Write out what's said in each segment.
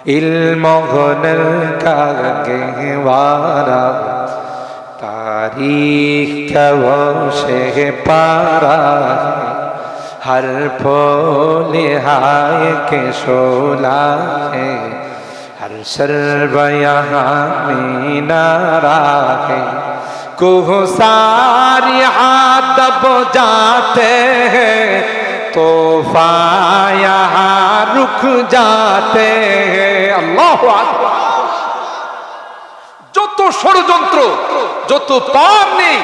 ilmoğunun kage vara तारीख वो से पारा हर फूल हाय के शोला है हर सर्व यहाँ मीनारा है कुह सारी आदब जाते हैं तोफा यहाँ रुक जाते हैं अल्लाह अकबर। যত ষড়যন্ত্র যত পাপ নেই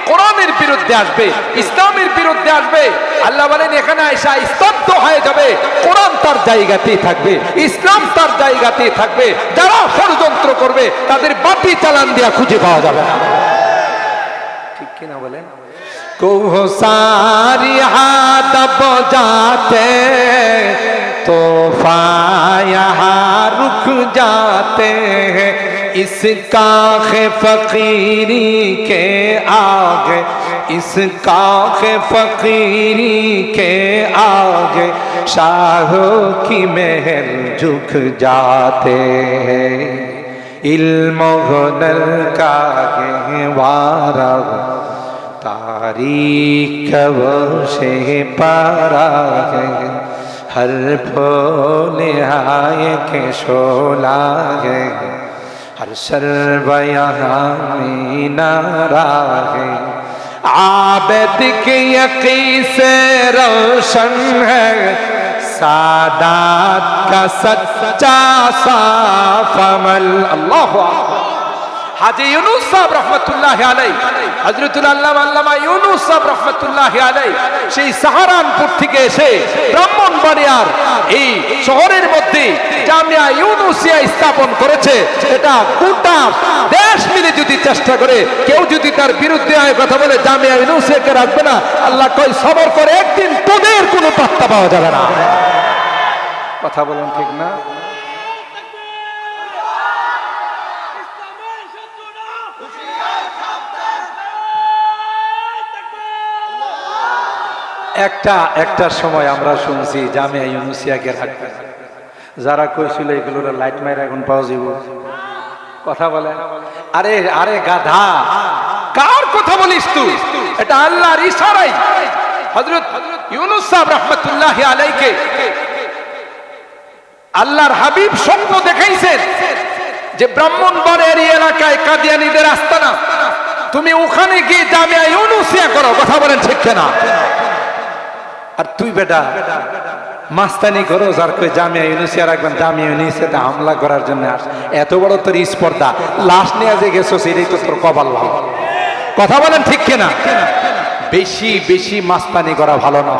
কোরআনের বিরুদ্ধে আসবে, ইসলামের বিরুদ্ধে আসবে, আল্লাহ বলেন এখানে আয়েশা স্তব্ধ হয়ে যাবে, কোরআন তার জায়গাতেই থাকবে, ইসলাম তার জায়গাতেই থাকবে। যারা ষড়যন্ত্র করবে তাদের বাটি চালান দিয়া খুঁজে পাওয়া যাবে না। ঠিক কি না বলেন? কোহ সারি হাদব जाते तोफा यहाँ रुक जाते हैं इस काख फकीरी के आगे इस काख फकीरी के आगे शाहों की महल झुक जाते हैं इल्म हुनर का गहवारा तारीख वो से पारा है हर फूल हाय के शोला है हर सर्व यहाँ मीनारा है आबिद के यकीन से रोशन है सादात का सच्चा साफ अमल। अल्लाह हाजी यूनुस साहब रहमतुल्लाह अलैह हजरতুল আল্লামা ইউনুস সাহেব রহমাতুল্লাহি আলাইহি সেই সাহারানপুর থেকে এসে ব্রাহ্মণবাড়িয়ার এই শহরের মধ্যে জামিয়া ইউনুসিয়া স্থাপন করেছে। এটা গোটা দেশ মিলে যদি চেষ্টা করে কেউ যদি তার বিরুদ্ধে হয় কথা বলে জামিয়া ইউনুসিয়াকে রাখবে না, আল্লাহ কয় সবর করে একদিন তোদের কোনো পাত্তা পাওয়া যাবে না। কথা বলেন ঠিক না? একটা সময় আমরা শুনছি জামিয়া ইউনুসিয়াকে রাখবে, যারা কইছিল এগুলোর লাইট মাইরা এখন পাওয়া যাব। কথা বলে আরে আরে গাধা, কার কথা বলিস তুই? এটা আল্লাহর ইশারাই হযরত ইউনুস সাহেব রাহমাতুল্লাহি আলাইহিকে আল্লাহর হাবিব স্বপ্ন দেখাইছেন যে ব্রাহ্মণবাড়িয়ার এলাকায় কাদিয়ানীদের আস্তানা, তুমি ওখানে গিয়ে জামিয়া ইউনুসিয়া করো। কথা বলেন ঠিক কিনা? আর তুই বেটা মাস্তানি করো, যার কই জামিয়া ইউনুসিয়া রাখবেন, জামিয়া ইউনুসিয়াতে হামলা করার জন্য আস। এত বড় তোর স্পর্ধা, লাশ নিয়ে যে গেছো সেটাই তো তোর কপাল ভালো। কথা বলেন ঠিক কিনা? বেশি বেশি মাস্তানি করা ভালো না।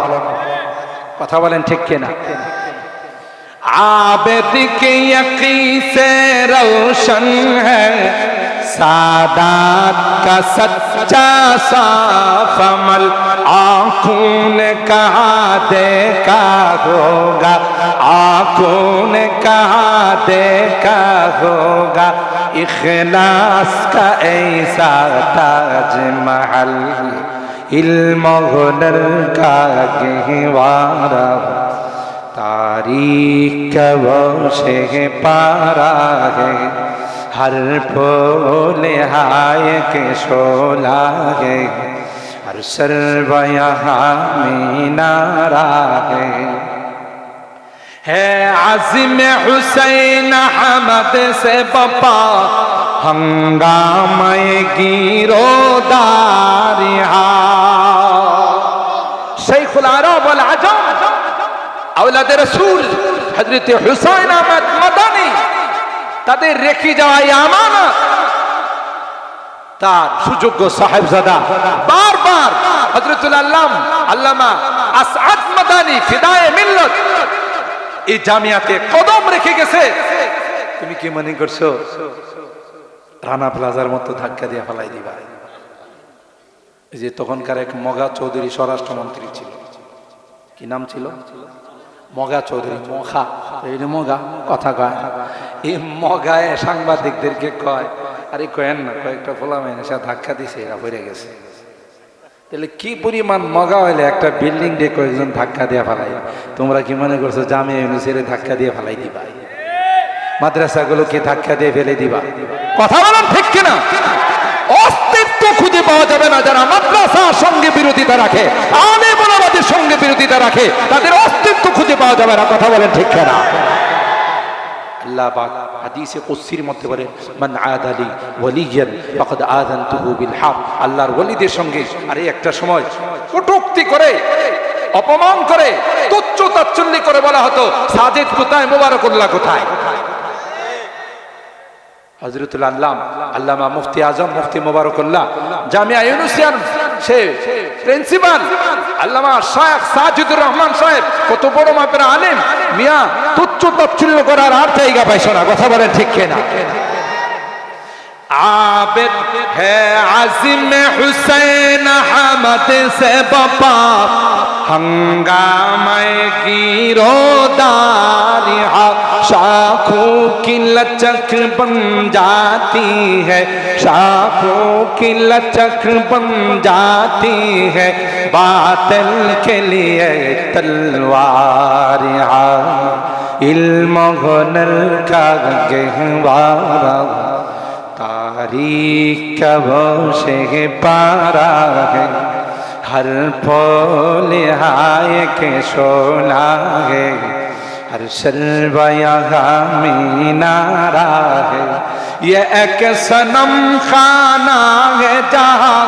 কথা বলেন ঠিক কিনা? आबिद के यकीन से रोशन है सादात का सच्चा साफ अमल आँखों ने कहा देखा होगा आँखों ने कहा देखा होगा इखलास का ऐसा ताजमहल इल्म हुनर का गहवारा तारीख वो से पारा है हर फूल हाय के शोला है हर सर्व यहाँ मीनारा है आज़िम हुसैन अहमद से बपा हंगामे गिरोदारिहा शेखुल अरब वल अजम আওলাদে রাসূল হযরত হুসাইন আহমদ মাদানী তাদের রেখে যাওয়া আমানত তার সুযোগ্য সাহেবজাদা বারবার হযরতুল আল্লামা আসআদ মাদানী ফিদায়ে মিল্লাত এই জামিয়াতে কদম রেখে গেছে। তুমি কি মনে করছো রানা প্লাজার মতো ধাক্কা দিয়ে ফেলাই দিবা? এই যে তখনকার এক মগা চৌধুরী স্বরাষ্ট্রমন্ত্রী ছিল, কি নাম ছিল? মগা চৌধুরী। মগা এই মগা কথা কয়, এই মগায় সাংবাদিকদেরকে কয় আরে কয়েন না, কয়েকটা ফোলা মেনে সে ধাক্কা দিছে, এরা পড়ে গেছে। তাহলে কি পরিমাণ মগা হইলে একটা বিল্ডিং দিয়ে কয়েকজন ধাক্কা দিয়ে ফেলাই? তোমরা কি মনে করছো জামিয়া ইউনুসিয়ারে ধাক্কা দিয়ে ফেলাই দিবা? মাদ্রাসাগুলোকে ধাক্কা দিয়ে ফেলে দিবা। কথা বলেন ঠিক কিনা? অস্তিত্ব খুঁজে পাওয়া যাবে না যারা মাদ্রাসার সঙ্গে বিরোধিতা রাখে, আলেম ওলামাদের সঙ্গে বিরোধিতা রাখে, তাদের অস্তিত্ব খুঁজে পাওয়া যাবে না। কথা বলেন ঠিক কিনা? আল্লাহ পাক হাদিসে কুদসির মধ্যে বলেন, মান আদালি ওয়ালিয়ান ফাকাদ আযানতুহু বিল হক। আল্লাহর ওলিদের সঙ্গে আরে একটা সময় কটূক্তি করে, অপমান করে, তুচ্ছ তাচ্ছিল্য করে বলা হতো সাজিদ কোথায়, মোবারকুল্লাহ কোথায়। হযরতুল আল্লামা মুফতি আজম মুফতি মোবারকুল্লাহ জামিয়া ইউনুসিয়ার সে প্রিন্সিপাল আল্লামা শায়েখ সাজিদুর রহমান সাহেব, কত বড় মাপের আলেম, মিয়া তুচ্ছ তাচ্ছিল্য করার আর জায়গা পাইছো না। কথা বলেন ঠিক কিনা? आबिद है आज़िम हुसैन अहमद से बपा, हंगामे गिरोदारी शाखों की लचक बन जाती है, शाखों की लचक बन जाती है, बातिल के लिए तलवार इल्म हुनर का गहवारा, तारीख का वो से पारा है, हर फूल हाय के शोला है, हर शल्वा यहाँ मीनारा है, ये एक सनम खाना है जहाँ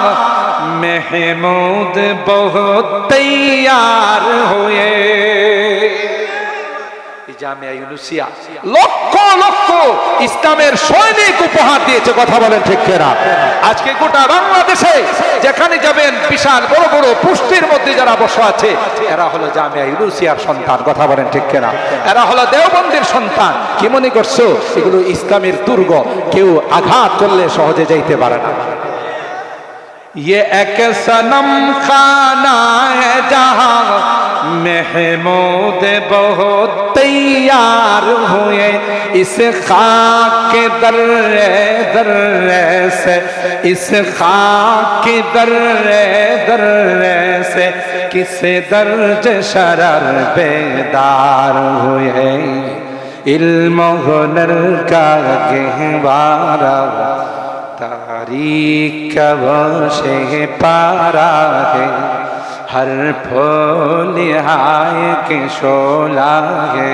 महमूद बहुत तैयार हुए। জামিয়া ইউনুসিয়া লক্ষ লক্ষ ইসলামের সৈনিক উপহার দিয়েছে। কথা বলেন ঠিক কিনা? আজকে গোটা বাংলাদেশে যেখানে যাবেন বিশাল বড় বড় পুষ্টির মধ্যে যারা বসে আছে, এরা হলো জামিয়া ইউনুসিয়ার সন্তান। কথা বলেন ঠিক কিনা? এরা হলো দেওবন্দের সন্তান। কি মনে করছো এগুলো ইসলামের দুর্গ? কেউ আঘাত করলে সহজে যাইতে পারে না। ये एक सनम खाना है जहाँ महमूद बहुत तैयार हुए, इस खाक के दर्रे दर्रे से, इस खाक के दर्रे दर्रे से किस दर्ज शरर बेदार हुए, इल्म हुनर का गहवारा, तारीख का वो से पारा है, हर फूल हाय के शोला है,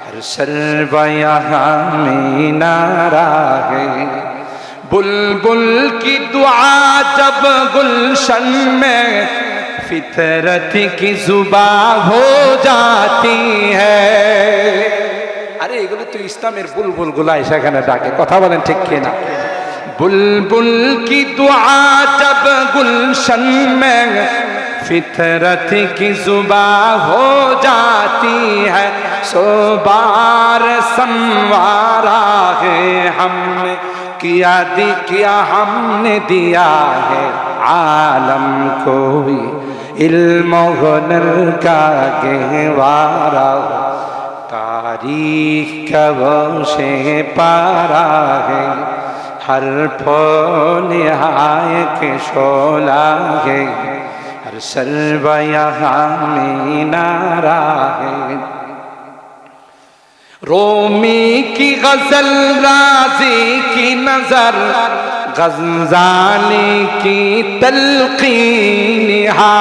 हर शल्वा यहाँ मीनारा है, बुलबुल की दुआ जब गुलशन में फितरत की जुबा हो जाती है। अरे এগুলো তো ইসলামের বুলবুল গুলা সেখানে ডাকে। কথা বলেন ঠিক কিনা? बुलबुल की दुआ जब गुलशन में फितरत की जुबा हो जाती है, सो बार संवारा है हमने किया हमने दिया है आलम को, इल्म हुनर का गहवारा, तारीख का वो से पारा है, हर फूल हाय के शोला है, हर शल्वा यहाँ मीनारा है। रोमी की गजल राजी की नजर, गज़ाली की तलकीन हा।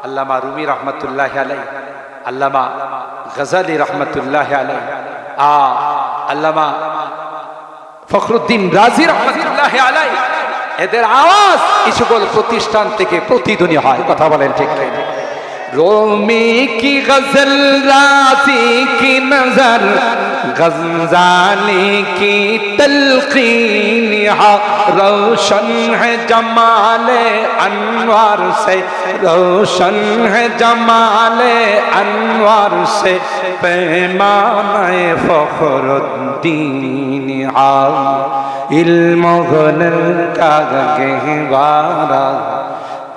अल्लामा रूमी रहमतुल्लाह अलैह, अल्लामा गज़ाली रहमतुल्लाह अलैह, अल्लामा ফখরুদ্দিন রাজি রহমাতুল্লাহি আলাইহি, এদের আওয়াজ এই সকল প্রতিষ্ঠান থেকে প্রতিধ্বনি হয়। কথা বলেন ঠিক কিনা? रोमी की गजल राजी की नजर, गज़ाली की तलकीन रोशन है जमाले अनवार से, रोशन है जमाले अनवार से, पैमाने फखरुद्दीन इल्म हुनर का गहवारा,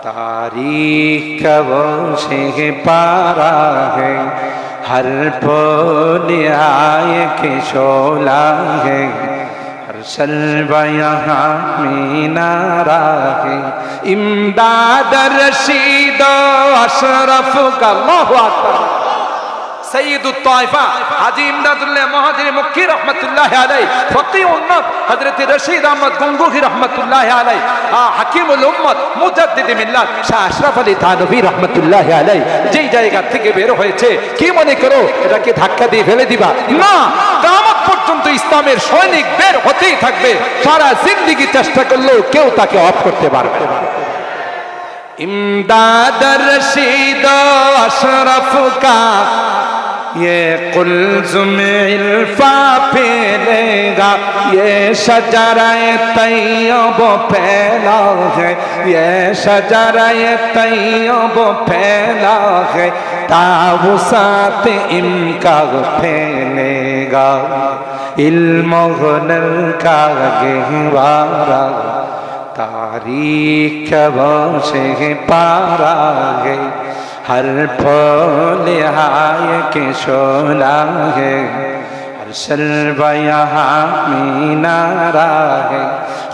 तारीख का वो से पारा है, हर फूल हाय के शोला है, हर शल्वा यहाँ मीनारा है, इमदाद रशीद अशरफ का अल्लाहु अकबर, সাইয়্যিদুত তায়েফা হাজী ইমদাদুল্লাহ মুহাজির মক্কি রাহমাতুল্লাহি আলাইহি, ফকিহ উম্মত হযরত রশিদ আহমদ গঙ্গোহী রাহমাতুল্লাহি আলাইহি, হাকিমুল উম্মত মুজাদ্দিদ মিল্লাত শাহ আশরাফ আলী থানভী রাহমাতুল্লাহি আলাইহি যেই জায়গা থেকে বের হয়েছে, কি মনে করো এটাকে ধাক্কা দিয়ে ফেলে দিবা? না, কিয়ামত পর্যন্ত ইসলামের সৈনিক বের হতেই থাকবে। সারা জিন্দেগি চেষ্টা করলেও কেউ তাকে অফ করতে পারবে না। इमदाद रशीद अशरफ का ये कुल्ज़ुम इल्फा फैलेगा, ये शजराए तैयब फैला है, ये शजराए तैयब फैला है, तावुसात इनका फैलेगा, इल्म हुनर का गहवारा तारीख से पारा है, हर फूल हाय के शोला है, हर शर्ब यहाँ मीनारा है,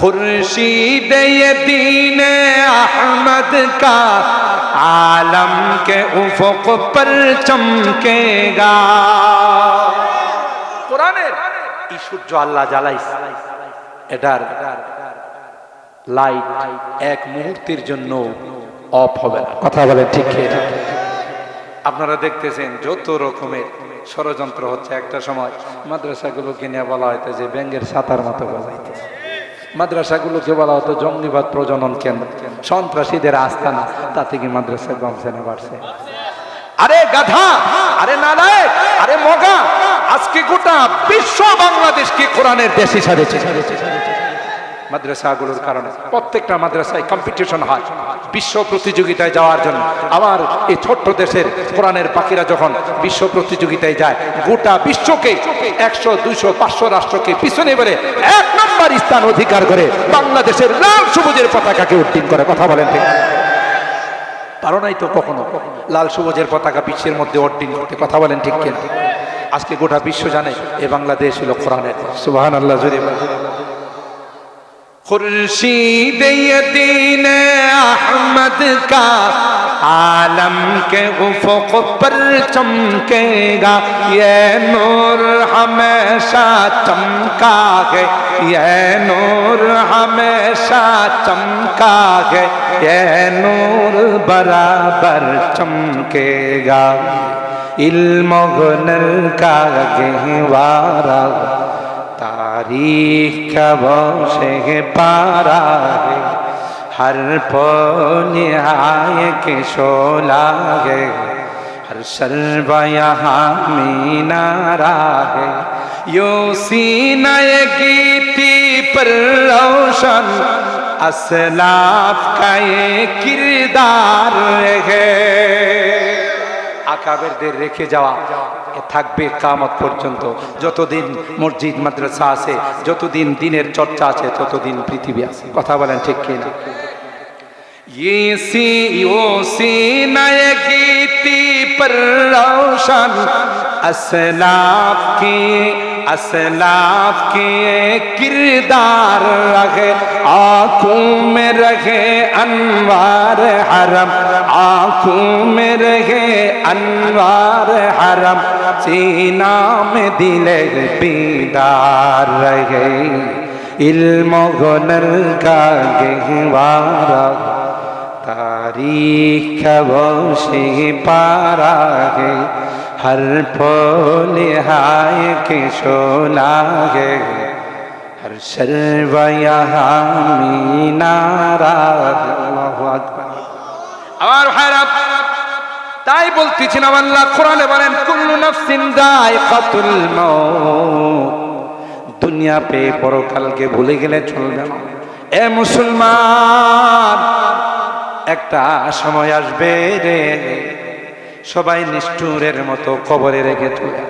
खुर्शीद ये दीन अहमद का आलम के उफुक पर चमकेगा। कुराনের এই সূর্য আল্লাহ জ্বালাইছে, এটার লাইট এক মুহূর্তের জন্য অফ হবে না। কথা বলে ঠিক? আপনারা দেখতেছেন যত রকমের ষড়যন্ত্র হচ্ছে। একটা সময় মাদ্রাসাগুলোকে নিয়ে বলা হয়তো যে ব্যাঙের ছাতার মতো বাজাইতে, মাদ্রাসাগুলোকে বলা হতো জঙ্গিবাদ প্রজনন কেন্দ্র, সন্ত্রাসীদের আস্তানা। তাতে কি মাদ্রাসা কমছে না বাড়ছে? আরে গাধা, আরে নালায়েক, আরে মগা, আজকে গোটা বিশ্ব বাংলাদেশকে কোরআনের দেশ হিসাবে মাদ্রাসাগুলোর কারণে। প্রত্যেকটা মাদ্রাসায় কম্পিটিশন হয় বিশ্ব প্রতিযোগিতায় যাওয়ার জন্য। আবার এই ছোট্ট দেশের কোরআনের পাখিরা যখন বিশ্ব প্রতিযোগিতায় যায়, গোটা বিশ্বকে 100, 200, 500 রাষ্ট্রকে পিছনে বলে 1 নম্বর স্থান অধিকার করে বাংলাদেশের লাল সবুজের পতাকাকে উড্ডীন করে। কথা বলেন ঠিক? পারো নাই তো কখনো লাল সবুজের পতাকা বিশ্বের মধ্যে উড্ডীন করতে। কথা বলেন ঠিক কিনা? আজকে গোটা বিশ্ব জানে এ বাংলাদেশ হলো কোরআনের। সুবহানাল্লাহ। যদি खुर्शीद ये दीन अहमद का आलम के उफुक पर चमकेगा, ये नूर हमेशा चमका है, ये नूर हमेशा चमका है, ये नूर बराबर चमकेगा, इल्म हुनर का गहवारा तारीख से पारा है, हर फूल हाय के शोला है, हर शर्ब यहाँ मीनारा है, यो सीना गीती पर रोशन असलाफ का ये किरदार है। আকাবেরদের রেখে যাওয়া থাকবে কিয়ামত পর্যন্ত। যতদিন মসজিদ মাদ্রাসা আছে, যতদিন দিনের চর্চা আছে, ততদিন পৃথিবী আছে। কথা বলেন ঠিক কি না? ये सीना गीती पर रोशन असलाफ के किरदार रहे, आँखों में रहे अनवार हरम, आँखों में रहे अनवार हरम, सीना में दिले बीदार रहे, इल्म हुनर का गहवारा तारीख से पारा है, हर फूल हाय के शोला है, हर शर्व यहाँ मीनारा। আমার ভাইরা, তাই বলতেছিলাম আল্লাহ কোরআনে বলেন কুল্লু নাফসিন যায়কাতুল মাউত। দুনিয়া পে পরকালকে ভুলে গেলে চলবে না। এ মুসলমান, একটা সময় আসবে রে, সবাই নিষ্ঠুরের মতো কবরে রেখে চলে।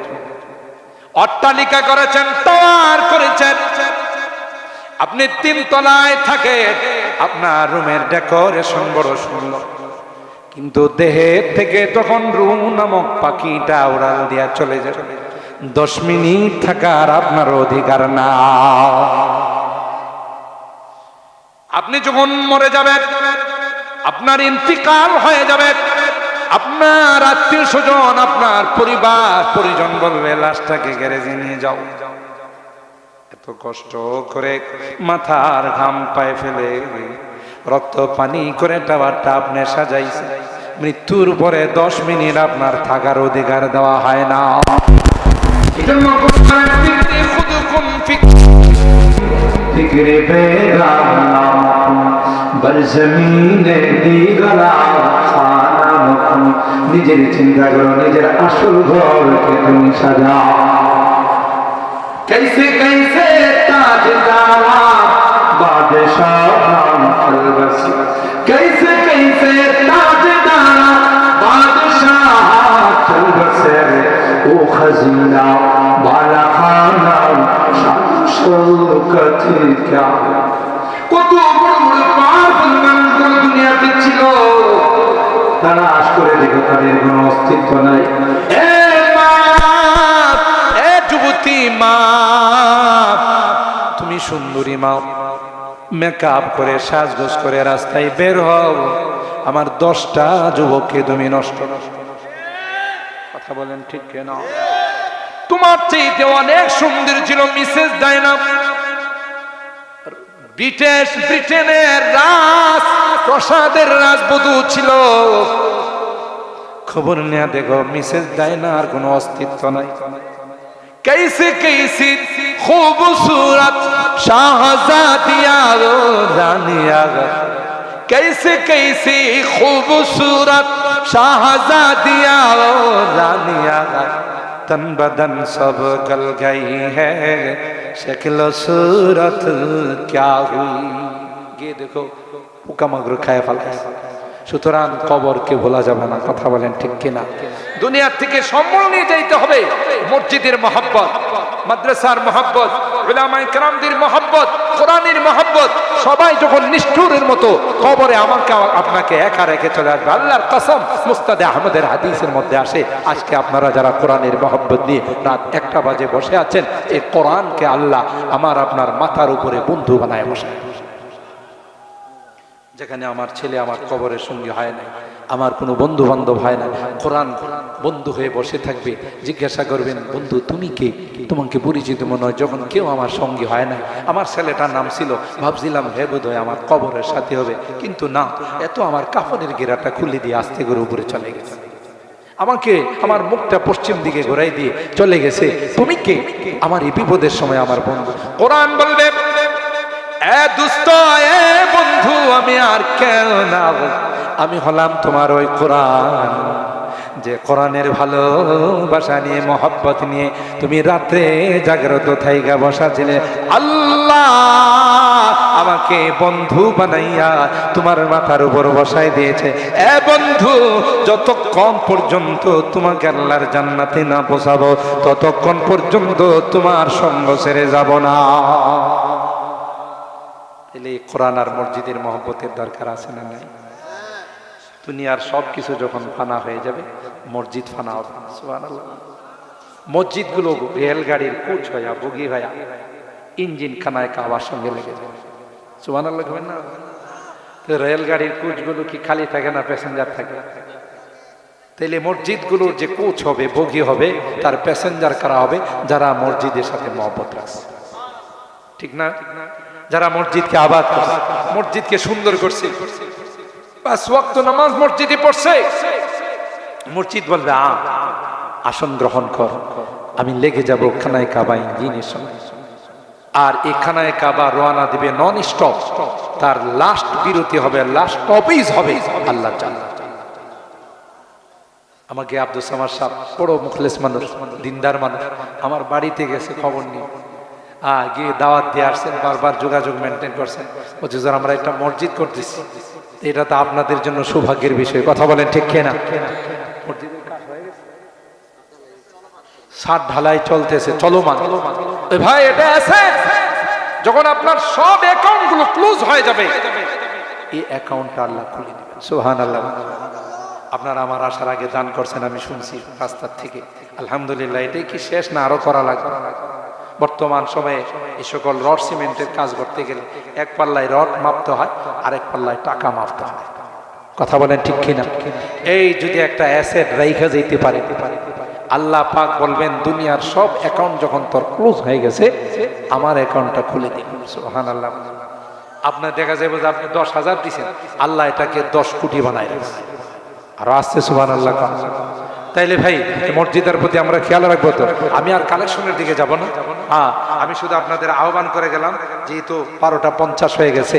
অট্টালিকা করেছেন, টাওয়ার করেছেন, আপনি 3 তলায় থাকেন, আপনার রুমের ডেকোরেশন বড় সুন্দর, কিন্তু দেহের থেকে তখন রুহ নামক পাখিটা উড়াল দিয়া চলে যাবে। 10 মিনিট থাকার আপনার অধিকার না। আপনি যখন মরে যাবেন, আপনার ইন্তিকাল হয়ে যাবে, আপনার আত্মীয় স্বজন, আপনার পরিবার পরিজন বলবে লাশটাকে গ্যারেজে নিয়ে যাও। এত কষ্ট করে মাথার ঘাম পায়ে ফেলে রক্ত পানি করে টাওয়ারটা আপনি সাজাইছে, মৃত্যুর পরে 10 মিনিট আপনার থাকার অধিকার দেওয়া হয় না। নিজের চিন্তা করো, নিজের আসল ঘরকে তুমি সাজাও। कैसे कैसे ताजदारा बादशाह अलबस, कैसे कैसे ताजदारा बादशाह अलबस, ओ खजीना बाला खाना शौकत क्या। কত বড় বড় পাওয়ারফুল মানুষগুলো দুনিয়াতে ছিল, তালাশ করে দেখো তাদের কোনো অস্তিত্ব নাই। মা, তুমি সুন্দরী মা, মেকআপ করে সাজগোজ করে রাস্তায় বের হও, আমার 10টা যুবককে তুমি নষ্ট। কথা বলেন ঠিক কেন? তোমার চাইতে অনেক সুন্দর ছিল মিসেস ডায়না। ব্রিটেনের রাজ প্রসাদের রাজবধূ ছিল। খবর নিয়ে দেখো মিসেস ডায়নার কোনো অস্তিত্ব নাই। कैसे कैसी खूबसूरत शाहजादिया रानिया, कैसे कैसी खूबसूरत शाहजादिया रानिया, तन बदन सब गल गई है, शक्ल सूरत क्या हुई। ये देखो পোকামাকড় খায় ফেলায়। সুতরাং কবরকে ভোলা যাবে না। কথা বলেন ঠিক কিনা? দুনিয়ার থেকে সম্বল নিয়ে যাইতে হবে। মসজিদের মহব্বত, মাদ্রাসার মহব্বত, উলামায়ে কেরামদের মহব্বত, কোরআনের মহব্বত, সবাই যখন নিষ্ঠুরের মতো কবরে আমাকে আপনাকে একা রেখে চলে আসবে। আল্লাহর কসম, মুস্তাদে আহমদের হাদিসের মধ্যে আসে, আজকে আপনারা যারা কোরআনের মহব্বত নিয়ে রাত 1টা বাজে বসে আছেন, এই কোরআনকে আল্লাহ আমার আপনার মাথার উপরে বন্ধু বানায় বসে। যেখানে আমার ছেলে আমার কবরের সঙ্গী হয় না, আমার কোনো বন্ধু বান্ধব হয় না, কোরআন বন্ধু হয়ে বসে থাকবে। জিজ্ঞাসা করবেন, বন্ধু তুমি কে? তোমাকে পরিচিত মনে হয়। যখন কেউ আমার সঙ্গী হয় না, আমার ছেলেটার নাম ছিল, ভাবছিলাম হে বোধহয় আমার কবরের সাথে হবে, কিন্তু না, এত আমার কাফনের গেরাটা খুলে দিয়ে আস্তে করে উপরে চলে গেছে, আমাকে আমার মুখটা পশ্চিম দিকে ঘোরাই দিয়ে চলে গেছে। তুমি কে? আমার এই বিপদের সময় আমার বন্ধু। কোরআন বলবে, এ দুস্ত, এ বন্ধু, আমি আর কেউ না, আমি হলাম তোমার ওই কোরআন, যে কোরআনের ভালোবাসা নিয়ে মহব্বত নিয়ে তুমি রাত্রে জাগ্রত থাইগা বসা ছিলে। আল্লাহ আমাকে বন্ধু বানাইয়া তোমার মাথার উপর বসাই দিয়েছে। এ বন্ধু, যতক্ষণ পর্যন্ত তোমাকে আল্লাহর জান্নাতে না পৌঁছাবো, ততক্ষণ পর্যন্ত তোমার সঙ্গ ছেড়ে যাব না। এলে কোরআন আর মসজিদের মহব্বতের দরকার আছে না নাই? দুনিয়ার সব কিছু যখন ফানা হয়ে যাবে, মসজিদ ফানা হবে। সুবহানাল্লাহ। মসজিদগুলো রেলগাড়ির কোচ হইয়া, বগি হইয়া, ইঞ্জিন খানায় কাবার সঙ্গে লেগে যাবে। সুবহানাল্লাহ বলেন না? তো রেলগাড়ির কোচগুলো কি খালি থাকে না প্যাসেঞ্জার থাকে? তাইলে মসজিদগুলোর যে কোচ হবে, বগি হবে, তার প্যাসেঞ্জার কারা হবে? যারা মসজিদের সাথে মহব্বত রাখছে, ঠিক না? যারা মসজিদকে আবাদ করছে, মসজিদকে সুন্দর করছে, 5 ওয়াক্ত নামাজ মসজিদে পড়ছে, মসজিদ বলবে আসন গ্রহণ কর, আমি লেগে যাব খানায় কাবা ইঞ্জিনের সঙ্গে। আর এই খানায় কাবা রওনা দিবে নন স্টপ, তার লাস্ট বিরতি হবে, লাস্ট স্টপেজ হবে আল্লাহর জান্নাত। আমাকে আব্দুল সামাদ সাহেব, বড় মুখলেস মানুষ, দিনদার মানুষ, আমার বাড়িতে গেছে খবর নিয়ে, গিয়ে দাওয়াত দিয়ে আসছেন, বারবার যোগাযোগ মেনটেন করছেন, বলছে স্যার আমরা একটা মসজিদ করতেছি, এটা তো আপনাদের জন্য সৌভাগ্যের বিষয়। কথা বলেন ঠিক কিনা? মসজিদের কাজ হয়ে গেছে, ছাদ ঢালাই চলতেছে, চলমান। ভাই এটা আছে, যখন আপনার সব অ্যাকাউন্ট গুলো ক্লোজ হয়ে যাবে, এই অ্যাকাউন্টটা আল্লাহ খুলে দিবেন। সুবহানাল্লাহ। আপনারা আমার আসার আগে দান করছেন, আমি শুনছি রাস্তার থেকে, আলহামদুলিল্লাহ। এটাই কি শেষ না আরো করা লাগবে? বর্তমান সময়ে এই সকল রড সিমেন্টের কাজ করতে গেলে এক পাল্লায় রড মাপতে হয়, আরেক পাল্লায় টাকা মাপতে হয়। কথা বলেন ঠিক কিনা? এই যদি একটা অ্যাসেট রাইখা যেতে পারে, আল্লাহ পাক বলবেন দুনিয়ার সব অ্যাকাউন্ট যখন তোর ক্লোজ হয়ে গেছে, আমার অ্যাকাউন্টটা খুলে দিন। সুবহানাল্লাহ। আপনার দেখা যাবে যে আপনি 10,000 দিয়েছেন, আল্লাহ এটাকে 10 কোটি বানায় রাখছে। আর আসছে সুবহানাল্লাহ। তাইলে ভাই মসজিদের প্রতি আমরা খেয়াল রাখবো তো। আমি আর কালেকশনের দিকে যাব না, আমি শুধু আপনাদের আহ্বান করে গেলাম, যেহেতু 12টা 50 হয়ে গেছে।